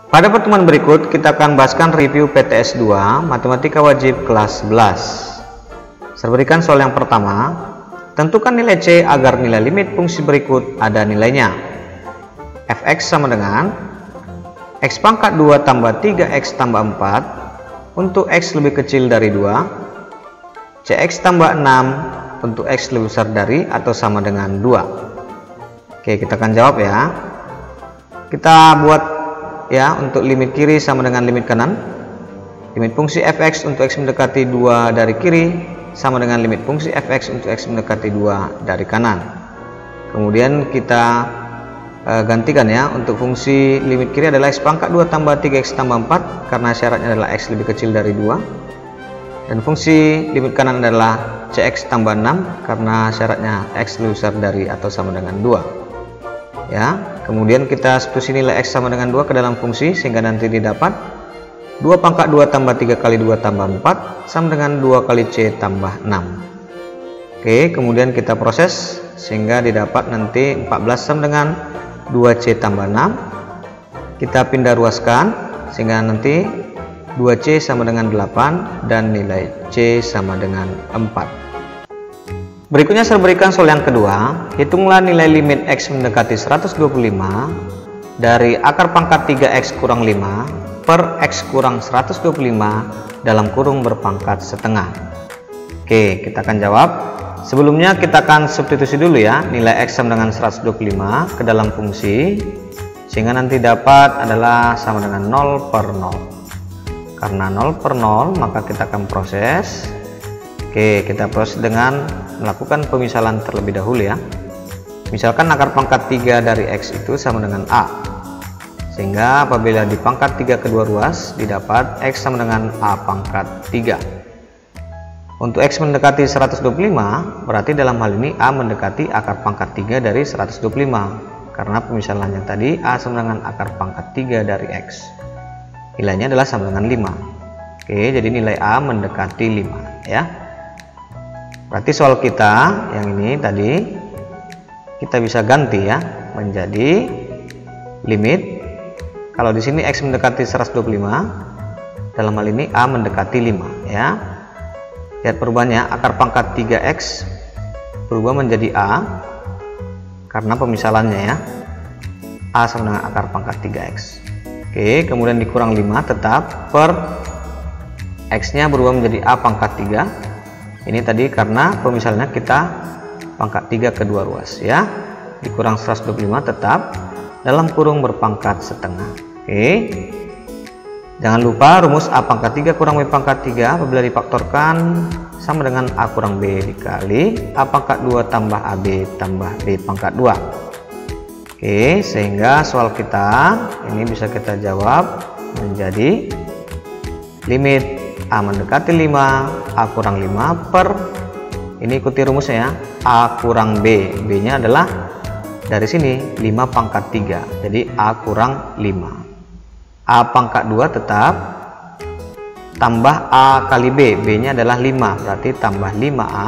Pada pertemuan berikut kita akan bahaskan review PTS 2 Matematika Wajib kelas 11. Saya berikan soal yang pertama. Tentukan nilai C agar nilai limit fungsi berikut ada nilainya. Fx sama dengan X pangkat 2 tambah 3X tambah 4 untuk X lebih kecil dari 2, Cx tambah 6 untuk X lebih besar dari atau sama dengan 2. Oke, kita akan jawab ya. Kita buat ya, untuk limit kiri sama dengan limit kanan. Limit fungsi fx untuk x mendekati 2 dari kiri sama dengan limit fungsi fx untuk x mendekati 2 dari kanan. Kemudian kita gantikan ya, untuk fungsi limit kiri adalah x pangkat 2 tambah 3x tambah 4 karena syaratnya adalah x lebih kecil dari 2. Dan fungsi limit kanan adalah cx tambah 6 karena syaratnya x lebih besar dari atau sama dengan 2. Ya, kemudian kita substitusi nilai X sama dengan 2 ke dalam fungsi sehingga nanti didapat 2 pangkat 2 tambah 3 kali 2 tambah 4 sama dengan 2 kali C tambah 6. Oke, kemudian kita proses sehingga didapat nanti 14 sama dengan 2C tambah 6. Kita pindah ruaskan sehingga nanti 2C sama dengan 8 dan nilai C sama dengan 4. Berikutnya saya berikan soal yang kedua. Hitunglah nilai limit X mendekati 125 dari akar pangkat 3X kurang 5 per X kurang 125 dalam kurung berpangkat setengah. Oke, kita akan jawab. Sebelumnya kita akan substitusi dulu ya, nilai X sama dengan 125 ke dalam fungsi sehingga nanti dapat adalah sama dengan 0 per 0. Karena 0 per 0 maka kita akan proses. Oke, kita proses dengan melakukan pemisalan terlebih dahulu ya. Misalkan akar pangkat 3 dari X itu sama dengan A. Sehingga apabila dipangkat 3 kedua ruas didapat X sama dengan A pangkat 3. Untuk X mendekati 125 berarti dalam hal ini A mendekati akar pangkat 3 dari 125. Karena pemisalannya tadi A sama dengan akar pangkat 3 dari X. Nilainya adalah sama dengan 5. Oke, jadi nilai A mendekati 5 ya. Berarti soal kita yang ini tadi kita bisa ganti ya menjadi limit. Kalau di sini X mendekati 125, dalam hal ini A mendekati 5 ya. Lihat perubahannya, akar pangkat 3X berubah menjadi A karena pemisalannya ya. A sama dengan akar pangkat 3X. Oke, kemudian dikurang 5 tetap per X nya berubah menjadi A pangkat 3. Ini tadi karena pemisalannya kita pangkat 3 kedua ruas ya. Dikurang 125 tetap dalam kurung berpangkat setengah. Oke. Jangan lupa rumus A pangkat 3 kurang B pangkat 3 apabila difaktorkan sama dengan A kurang B dikali A pangkat 2 tambah AB tambah B pangkat 2. Oke, sehingga soal kita ini bisa kita jawab menjadi limit A mendekati 5, A kurang 5 per, ini ikuti rumusnya ya, A kurang B, B nya adalah dari sini 5 pangkat 3, jadi A kurang 5. A pangkat 2 tetap tambah A kali B, B nya adalah 5, berarti tambah 5A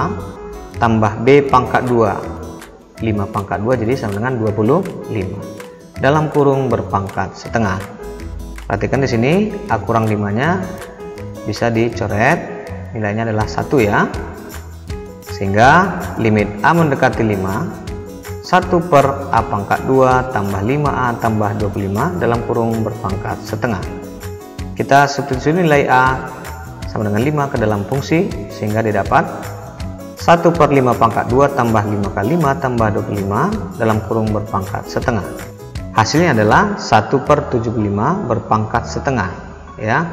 tambah B pangkat 2, 5 pangkat 2 jadi sama dengan 25 dalam kurung berpangkat setengah. Perhatikan di sini A kurang 5 nya bisa dicoret, nilainya adalah 1 ya, sehingga limit A mendekati 5 1 per A pangkat 2 tambah 5A tambah 25 dalam kurung berpangkat setengah. Kita substitusi nilai A sama dengan 5 ke dalam fungsi sehingga didapat 1 per 5 pangkat 2 tambah 5 kali 5 tambah 25 dalam kurung berpangkat setengah. Hasilnya adalah 1 per 75 berpangkat setengah ya,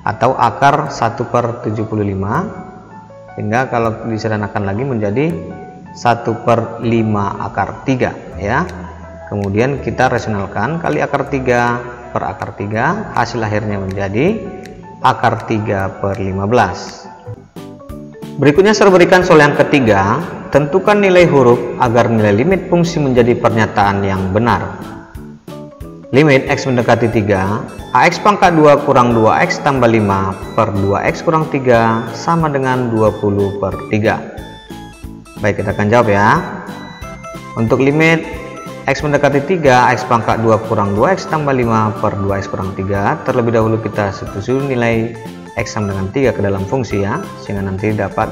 atau akar 1 per 75, hingga kalau disederhanakan lagi menjadi 1 per 5 akar 3 ya. Kemudian kita rasionalkan kali akar 3 per akar 3, hasil akhirnya menjadi akar 3 per 15. Berikutnya saya berikan soal yang ketiga. Tentukan nilai huruf agar nilai limit fungsi menjadi pernyataan yang benar. Limit X mendekati 3, AX pangkat 2 kurang 2X tambah 5 per 2X kurang 3 sama dengan 20 per 3. Baik, kita akan jawab ya. Untuk limit X mendekati 3, X pangkat 2 kurang 2X tambah 5 per 2X kurang 3. Terlebih dahulu kita substitusi nilai X sama dengan 3 ke dalam fungsi ya, sehingga nanti dapat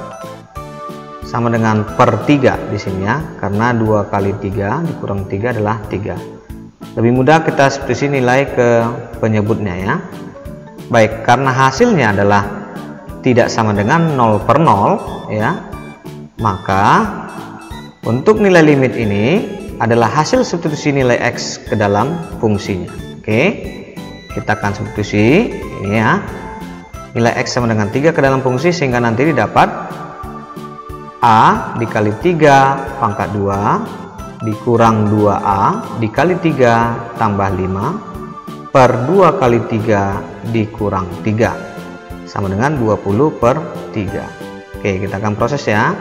sama dengan per 3 di sini ya, karena 2 kali 3 dikurang 3 adalah 3. Lebih mudah kita substitusi nilai ke penyebutnya ya. Baik, karena hasilnya adalah tidak sama dengan 0 per 0 ya, maka untuk nilai limit ini adalah hasil substitusi nilai X ke dalam fungsinya. Oke, kita akan substitusi ini ya, nilai X sama dengan 3 ke dalam fungsi, sehingga nanti didapat A dikali 3 pangkat 2 dikurang 2A dikali 3 tambah 5 per 2 kali 3 dikurang 3 sama dengan 20 per 3. Oke, kita akan proses ya.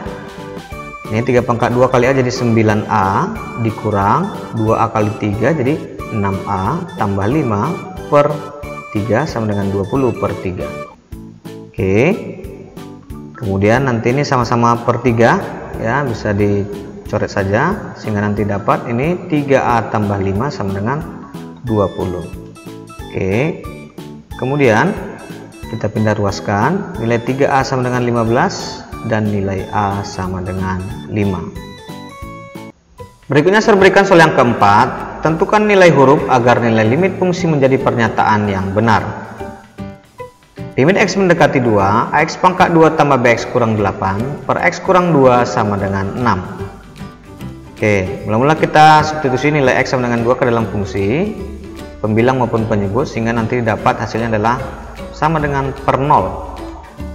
Ini 3 pangkat 2 kali A jadi 9A dikurang 2A kali 3 jadi 6A tambah 5 per 3 sama dengan 20 per 3. Oke, kemudian nanti ini sama-sama per 3 ya, bisa dicoret saja sehingga nanti dapat ini 3A tambah 5 sama dengan 20. Oke, kemudian kita pindah ruaskan, nilai 3A sama dengan 15 dan nilai A sama dengan 5. Berikutnya saya berikan soal yang keempat. Tentukan nilai huruf agar nilai limit fungsi menjadi pernyataan yang benar. Limit X mendekati 2, AX pangkat 2 tambah BX kurang 8 per X kurang 2 sama dengan 6. Oke, mula-mula kita substitusi nilai X sama dengan 2 ke dalam fungsi pembilang maupun penyebut, sehingga nanti dapat hasilnya adalah sama dengan per 0.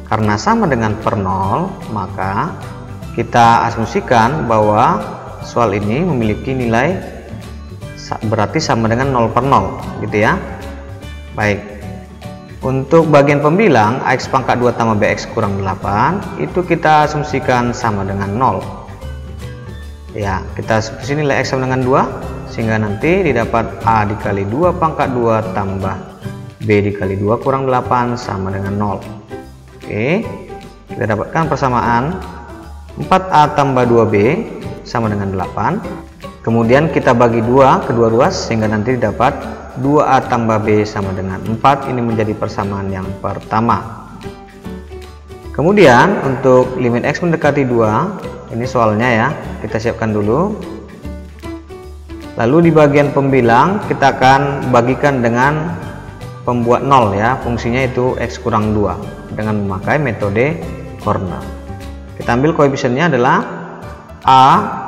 Karena sama dengan per 0, maka kita asumsikan bahwa soal ini memiliki nilai berarti sama dengan 0 per 0 gitu ya. Baik, untuk bagian pembilang AX pangkat 2 tambah BX kurang 8 itu kita asumsikan sama dengan 0 ya. Kita substitusi nilai X sama dengan 2 sehingga nanti didapat A dikali 2 pangkat 2 tambah B dikali 2 kurang 8 sama dengan 0. Oke, kita dapatkan persamaan 4A tambah 2B sama dengan 8. Kemudian kita bagi 2 kedua ruas sehingga nanti dapat 2A tambah B sama dengan 4. Ini menjadi persamaan yang pertama. Kemudian untuk limit X mendekati 2, ini soalnya ya, kita siapkan dulu. Lalu di bagian pembilang kita akan bagikan dengan pembuat 0 ya, fungsinya itu X kurang 2 dengan memakai metode corner. Kita ambil koefisiennya adalah A,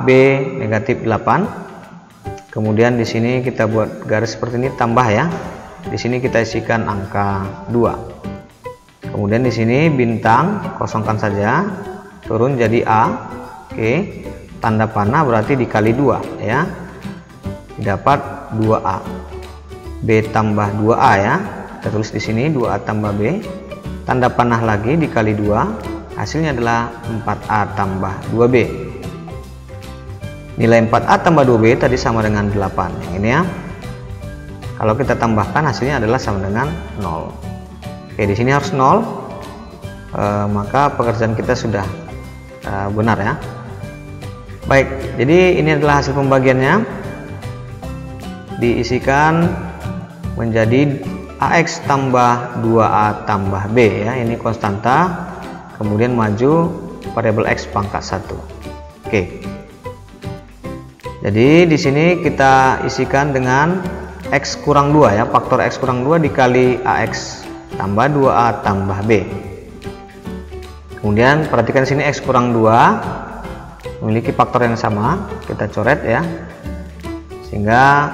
B negatif 8. Kemudian di sini kita buat garis seperti ini, tambah ya. Di sini kita isikan angka 2. Kemudian di sini bintang kosongkan saja, turun jadi A. Oke, tanda panah berarti dikali 2 ya. Dapat 2A. B tambah 2A ya. Kita tulis di sini 2A tambah B. Tanda panah lagi dikali 2, hasilnya adalah 4A tambah 2B. Nilai 4A tambah 2B tadi sama dengan 8 yang ini ya. Kalau kita tambahkan hasilnya adalah sama dengan 0. Oke, di sini harus 0, maka pekerjaan kita sudah benar ya. Baik, jadi ini adalah hasil pembagiannya. Diisikan menjadi AX tambah 2A tambah B ya, ini konstanta, kemudian maju variabel X pangkat 1. Oke, jadi di sini kita isikan dengan X kurang 2 ya, faktor X kurang 2 dikali AX tambah 2A tambah B. Kemudian perhatikan sini X kurang 2 memiliki faktor yang sama, kita coret ya, sehingga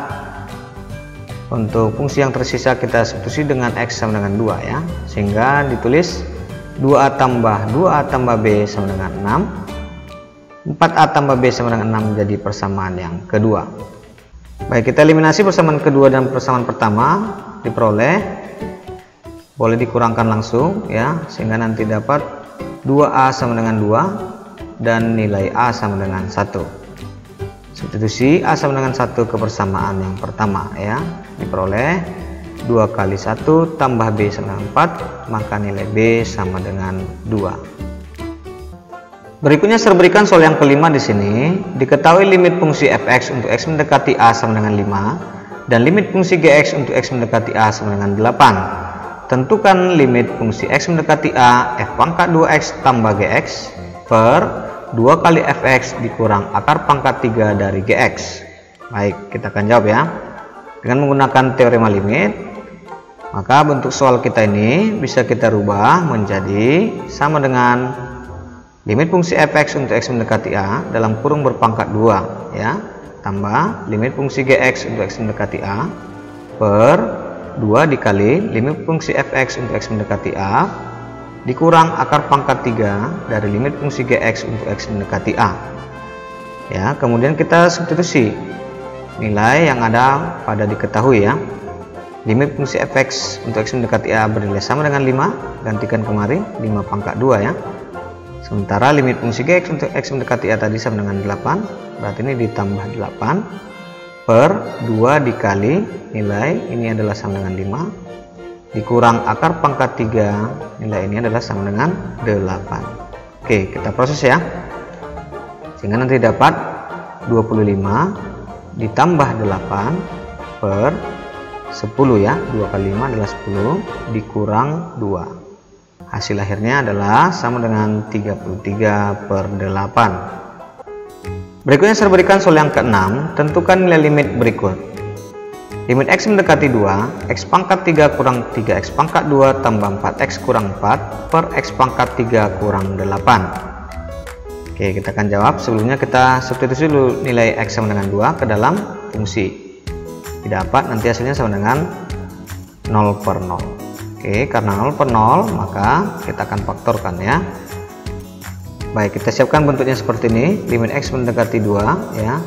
untuk fungsi yang tersisa kita substitusi dengan X sama dengan 2 ya, sehingga ditulis 2A tambah B sama dengan 6. 4A tambah B sama dengan 6 menjadi persamaan yang kedua. Baik, kita eliminasi persamaan kedua dan persamaan pertama. Diperoleh, boleh dikurangkan langsung ya, sehingga nanti dapat 2A sama dengan 2 dan nilai A sama dengan 1. Substitusi A sama dengan 1 ke persamaan yang pertama ya, diperoleh 2 kali 1 tambah B sama dengan 4, maka nilai B sama dengan 2. Berikutnya saya berikan soal yang kelima di sini. Diketahui limit fungsi fx untuk x mendekati a sama dengan 5 dan limit fungsi gx untuk x mendekati a sama dengan 8. Tentukan limit fungsi x mendekati a f pangkat 2x tambah gx per 2 kali fx dikurang akar pangkat 3 dari gx. Baik, kita akan jawab ya. Dengan menggunakan teorema limit, maka bentuk soal kita ini bisa kita rubah menjadi sama dengan limit fungsi fx untuk x mendekati a dalam kurung berpangkat 2 ya, tambah limit fungsi gx untuk x mendekati a per 2 dikali limit fungsi fx untuk x mendekati a dikurang akar pangkat 3 dari limit fungsi gx untuk x mendekati a. Ya, kemudian kita substitusi nilai yang ada pada diketahui ya. Limit fungsi fx untuk x mendekati a bernilai sama dengan 5, gantikan kemari 5 pangkat 2 ya. Sementara limit fungsi gx untuk x mendekati a tadi sama dengan 8, berarti ini ditambah 8 per 2 dikali nilai ini adalah sama dengan 5 dikurang akar pangkat 3, nilai ini adalah sama dengan 8. Oke, kita proses ya. Sehingga nanti dapat 25 ditambah 8 per 10 ya, 2 kali 5 adalah 10 dikurang 2. Hasil akhirnya adalah sama dengan 33 per 8. Berikutnya saya berikan soal yang ke-6. Tentukan nilai limit berikut. Limit x mendekati 2, x pangkat 3 kurang 3x pangkat 2 tambah 4x kurang 4 per x pangkat 3 kurang 8. Oke, kita akan jawab. Sebelumnya kita substitusi dulu nilai x sama dengan 2 ke dalam fungsi. Didapat nanti hasilnya sama dengan 0 per 0. Oke, karena 0 per 0 maka kita akan faktorkan ya. Baik, kita siapkan bentuknya seperti ini. Limit x mendekati 2 ya.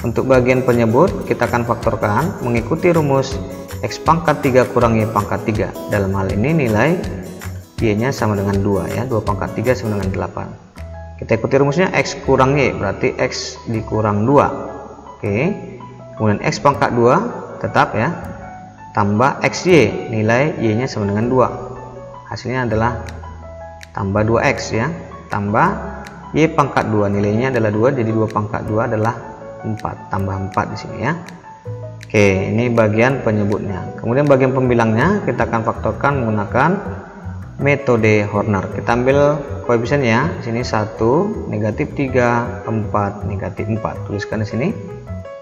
Untuk bagian penyebut kita akan faktorkan mengikuti rumus x pangkat 3 kurang y pangkat 3. Dalam hal ini nilai y nya sama dengan 2 ya. 2 pangkat 3 sama dengan 8. Kita ikuti rumusnya x kurang y berarti x dikurang 2. Oke, kemudian x pangkat 2 tetap ya, tambah xy, nilai y nya sama dengan 2, hasilnya adalah tambah 2x ya, tambah y pangkat 2, nilainya adalah 2, jadi 2 pangkat 2 adalah 4, tambah 4 di sini ya. Oke, ini bagian penyebutnya. Kemudian bagian pembilangnya kita akan faktorkan menggunakan metode Horner. Kita ambil koefisiennya, sini 1, negatif 3, 4, negatif 4. Tuliskan di sini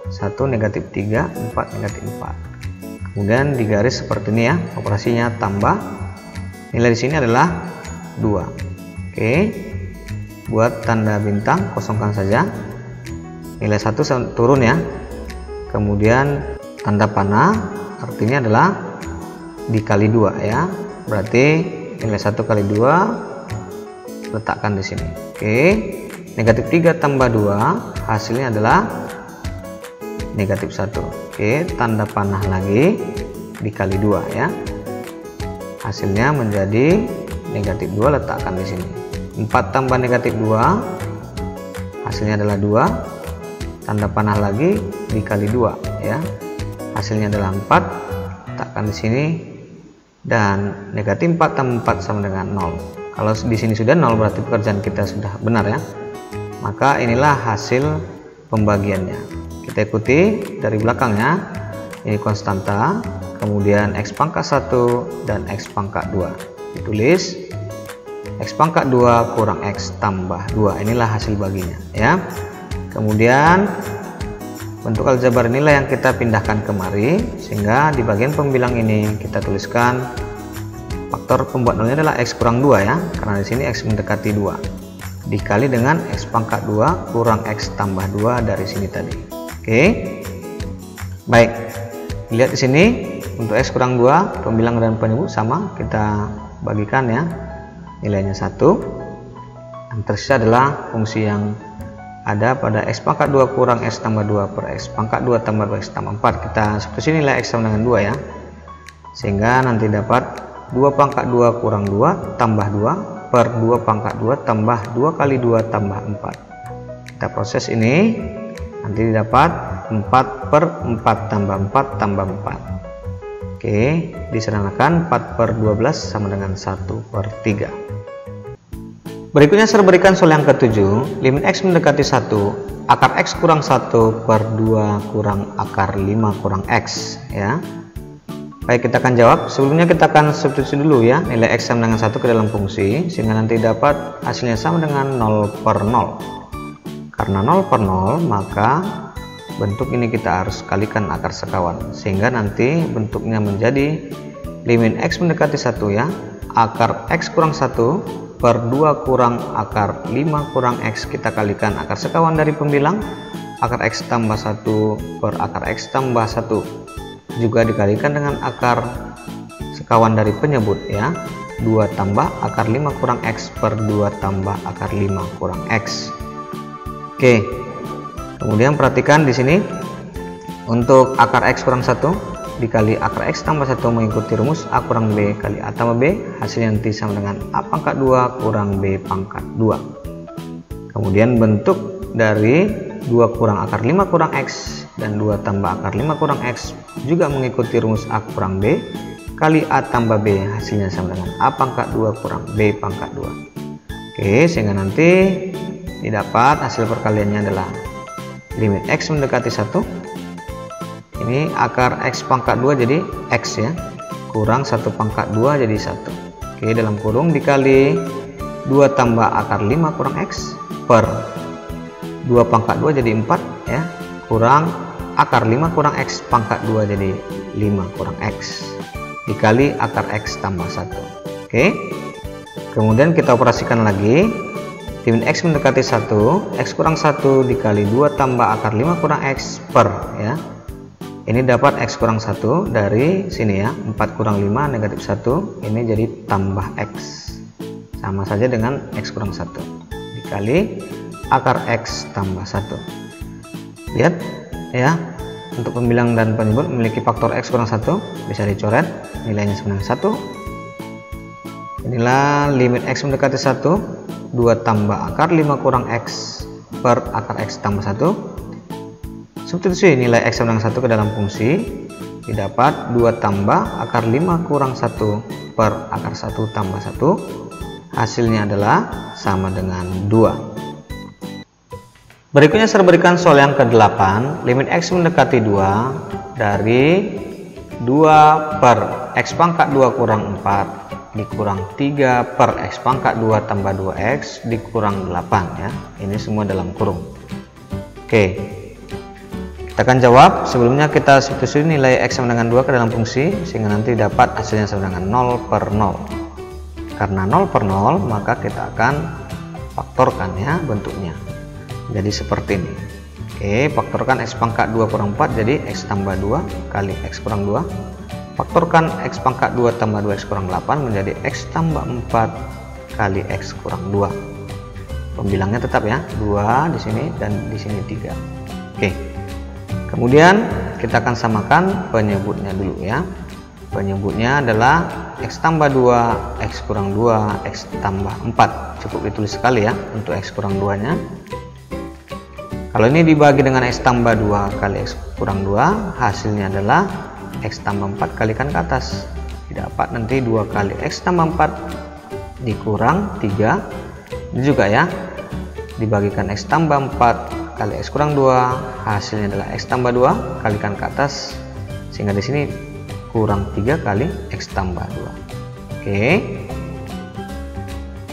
1, negatif 3, 4, negatif 4. Kemudian digaris seperti ini ya, operasinya tambah. Nilai di sini adalah 2. Oke, buat tanda bintang kosongkan saja. Nilai 1 turun ya. Kemudian tanda panah artinya adalah dikali 2 ya. Berarti nilai 1 kali 2 letakkan di sini. Oke, negatif 3 tambah 2 hasilnya adalah negatif 1. Oke, tanda panah lagi dikali 2 ya. Hasilnya menjadi negatif 2, letakkan di sini. 4 tambah negatif 2 hasilnya adalah 2. Tanda panah lagi dikali 2 ya. Hasilnya adalah 4. Letakkan di sini dan negatif 4 tambah 4 sama dengan 0. Kalau di sini sudah 0 berarti pekerjaan kita sudah benar ya. Maka inilah hasil pembagiannya. Kita ikuti dari belakangnya. Ini konstanta, kemudian x pangkat 1 dan x pangkat 2. Ditulis x pangkat 2 kurang x tambah 2. Inilah hasil baginya ya. Kemudian bentuk aljabar inilah yang kita pindahkan kemari, sehingga di bagian pembilang ini kita tuliskan faktor pembuat nolnya adalah x kurang 2 ya, karena di sini x mendekati 2 dikali dengan x pangkat 2 kurang x tambah 2 dari sini tadi. Oke, baik, lihat di sini untuk x kurang 2 pembilang dan penyebut sama, kita bagikan ya, nilainya 1. Yang tersisa adalah fungsi yang ada pada x pangkat 2 kurang x tambah 2 per x pangkat 2 tambah 2x tambah 4. Kita substitusi nilai x sama dengan 2 ya, sehingga nanti dapat 2 pangkat 2 kurang 2 tambah 2 per 2 pangkat 2 tambah 2 kali 2 tambah 4. Kita proses ini, nanti dapat 4 per 4 tambah 4 tambah 4. Oke, disederhanakan 4 per 12 sama dengan 1 per 3. Berikutnya saya berikan soal yang ke-7, limit X mendekati 1, akar X kurang 1 per 2 kurang akar 5 kurang X, ya. Baik, kita akan jawab. Sebelumnya kita akan substitusi dulu ya, nilai X sama dengan 1 ke dalam fungsi, sehingga nanti dapat hasilnya sama dengan 0 per 0. Karena 0 per 0, maka bentuk ini kita harus kalikan akar sekawan, sehingga nanti bentuknya menjadi limit X mendekati 1 ya, akar X kurang 1 per 2 kurang akar 5 kurang X, kita kalikan akar sekawan dari pembilang, akar X tambah 1 per akar X tambah 1 juga dikalikan dengan akar sekawan dari penyebut ya, 2 tambah akar 5 kurang X per 2 tambah akar 5 kurang X. Oke, kemudian perhatikan di sini untuk akar X kurang 1 dikali akar X tambah 1 mengikuti rumus A kurang B kali A tambah B, hasilnya nanti sama dengan A pangkat 2 kurang B pangkat 2. Kemudian bentuk dari 2 kurang akar 5 kurang X dan 2 tambah akar 5 kurang X juga mengikuti rumus A kurang B kali A tambah B, hasilnya sama dengan A pangkat 2 kurang B pangkat 2. Oke, sehingga nanti didapat hasil perkaliannya adalah limit X mendekati 1, ini akar X pangkat 2 jadi X ya, kurang 1 pangkat 2 jadi 1. Oke, dalam kurung dikali 2 tambah akar 5 kurang X per 2 pangkat 2 jadi 4 ya, kurang akar 5 kurang X pangkat 2 jadi 5 kurang X dikali akar X tambah 1. Oke, kemudian kita operasikan lagi, limit X mendekati 1, X kurang 1 dikali 2 tambah akar 5 kurang X per ya, ini dapat X kurang 1 dari sini ya, 4 kurang 5 negatif 1, ini jadi tambah X, sama saja dengan X kurang 1 dikali akar X tambah 1. Lihat ya, untuk pembilang dan penyebut memiliki faktor X kurang 1, bisa dicoret, nilainya sama dengan 1. Inilah limit X mendekati 1, 2 tambah akar 5 kurang X per akar X tambah 1. Substitusi nilai X sama dengan 1 ke dalam fungsi, didapat 2 tambah akar 5 kurang 1 per akar 1 tambah 1, hasilnya adalah sama dengan 2. Berikutnya saya berikan soal yang ke-8, limit X mendekati 2 dari 2 per X pangkat 2 kurang 4 dikurang 3 per X pangkat 2 tambah 2X dikurang 8 ya, ini semua dalam kurung. Oke, kita akan jawab. Sebelumnya kita substitusi nilai X sama dengan 2 ke dalam fungsi, sehingga nanti dapat hasilnya sama dengan 0 per 0. Karena 0 per 0, maka kita akan faktorkan ya bentuknya, jadi seperti ini. Oke, faktorkan X pangkat 2 kurang 4 jadi X tambah 2 kali X kurang 2. Faktorkan X pangkat 2 tambah 2X kurang 8 menjadi X tambah 4 kali X kurang 2. Pembilangnya tetap ya, 2 di sini dan di sini 3. Oke, kemudian kita akan samakan penyebutnya dulu ya. Penyebutnya adalah X tambah 2, X kurang 2, X tambah 4. Cukup ditulis sekali ya untuk X kurang 2 nya. Kalau ini dibagi dengan X tambah 2 kali X kurang 2, hasilnya adalah X tambah 4 kalikan ke atas. Didapat nanti 2 kali X tambah 4 dikurang 3. Ini juga ya, dibagikan X tambah 4 kali X kurang 2, hasilnya adalah X tambah 2 kalikan ke atas, sehingga di sini kurang 3 kali X tambah 2. Oke,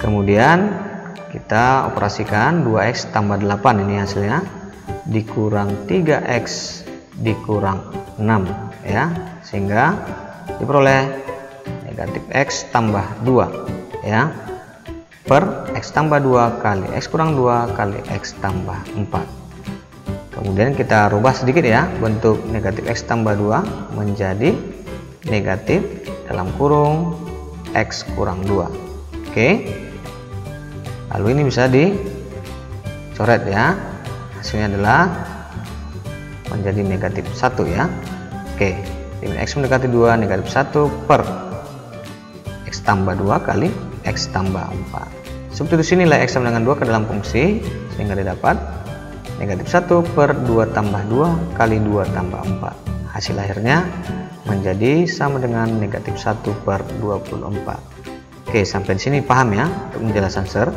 kemudian kita operasikan 2X tambah 8, ini hasilnya dikurang 3X dikurang 6 ya, sehingga diperoleh negatif X tambah 2 ya, per X tambah 2 kali X kurang 2 kali X tambah 4. Kemudian kita rubah sedikit ya, bentuk negatif X tambah 2 menjadi negatif dalam kurung X kurang 2. Oke, lalu ini bisa dicoret ya, hasilnya adalah menjadi negatif 1 ya. Oke, limit X mendekati 2 negatif 1 per X tambah 2 kali X tambah 4. Substitusi nilai X sama dengan 2 ke dalam fungsi, sehingga didapat negatif 1 per 2 tambah 2 kali 2 tambah 4. Hasil akhirnya menjadi sama dengan negatif 1 per 24. Oke, sampai di sini paham ya untuk penjelasan SER.